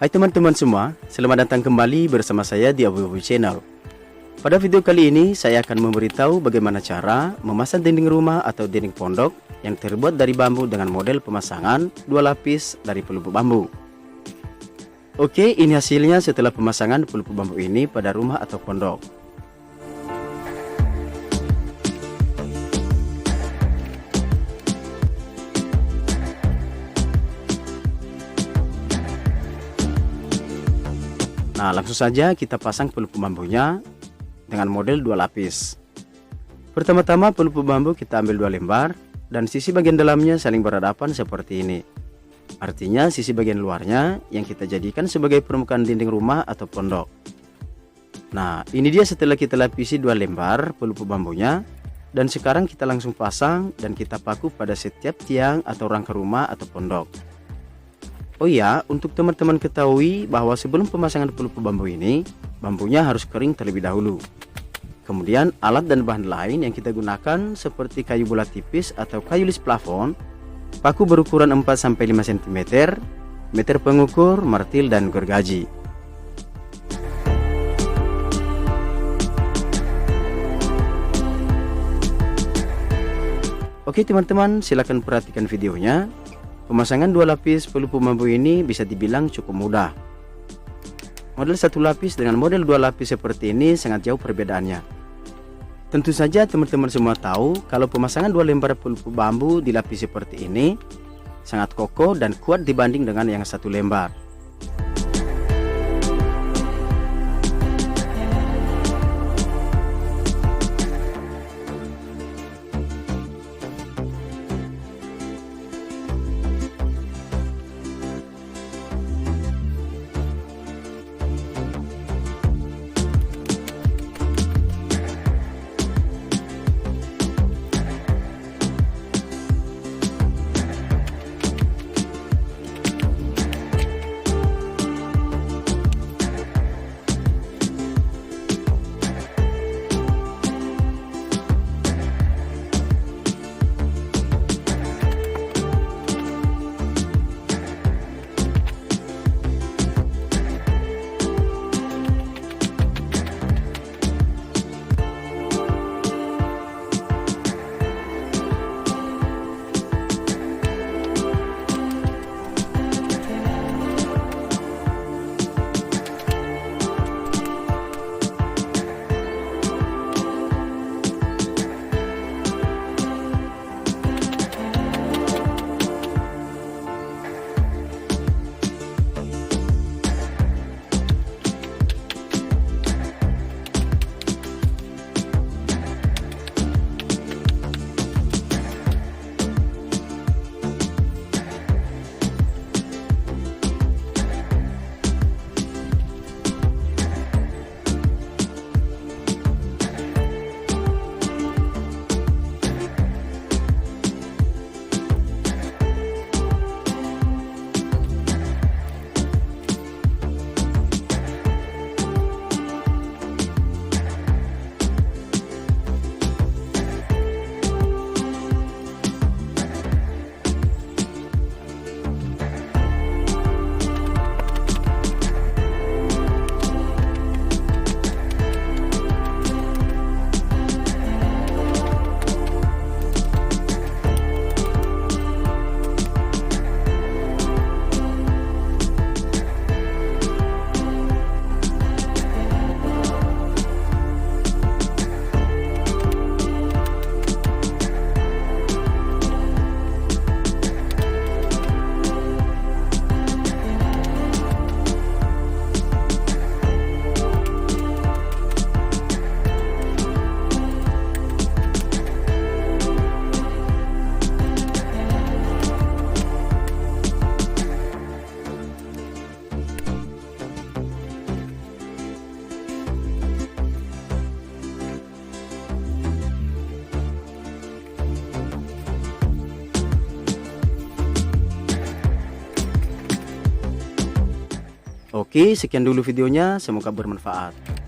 Hai teman-teman semua, selamat datang kembali bersama saya di Abu Abu Channel. Pada video kali ini saya akan memberitahu bagaimana cara memasang dinding rumah atau dinding pondok yang terbuat dari bambu dengan model pemasangan 2 lapis dari pelupuk bambu. Oke, ini hasilnya setelah pemasangan pelupuk bambu ini pada rumah atau pondok. Nah, langsung saja kita pasang pelupuk bambunya dengan model 2 lapis. Pertama-tama pelupuk bambu kita ambil 2 lembar dan sisi bagian dalamnya saling berhadapan seperti ini. Artinya sisi bagian luarnya yang kita jadikan sebagai permukaan dinding rumah atau pondok. Nah, ini dia setelah kita lapisi 2 lembar pelupuk bambunya, dan sekarang kita langsung pasang dan kita paku pada setiap tiang atau rangka rumah atau pondok. Oh iya, untuk teman-teman ketahui bahwa sebelum pemasangan pelupuk bambu ini, bambunya harus kering terlebih dahulu. Kemudian alat dan bahan lain yang kita gunakan seperti kayu bulat tipis atau kayu lis plafon, paku berukuran 4-5 cm, meter pengukur, martil, dan gergaji. Oke teman-teman, silakan perhatikan videonya. Pemasangan 2 lapis pelupuk bambu ini bisa dibilang cukup mudah. Model 1 lapis dengan model 2 lapis seperti ini sangat jauh perbedaannya. Tentu saja teman-teman semua tahu kalau pemasangan 2 lembar pelupuk bambu dilapisi seperti ini sangat kokoh dan kuat dibanding dengan yang 1 lembar. Oke, sekian dulu videonya, semoga bermanfaat.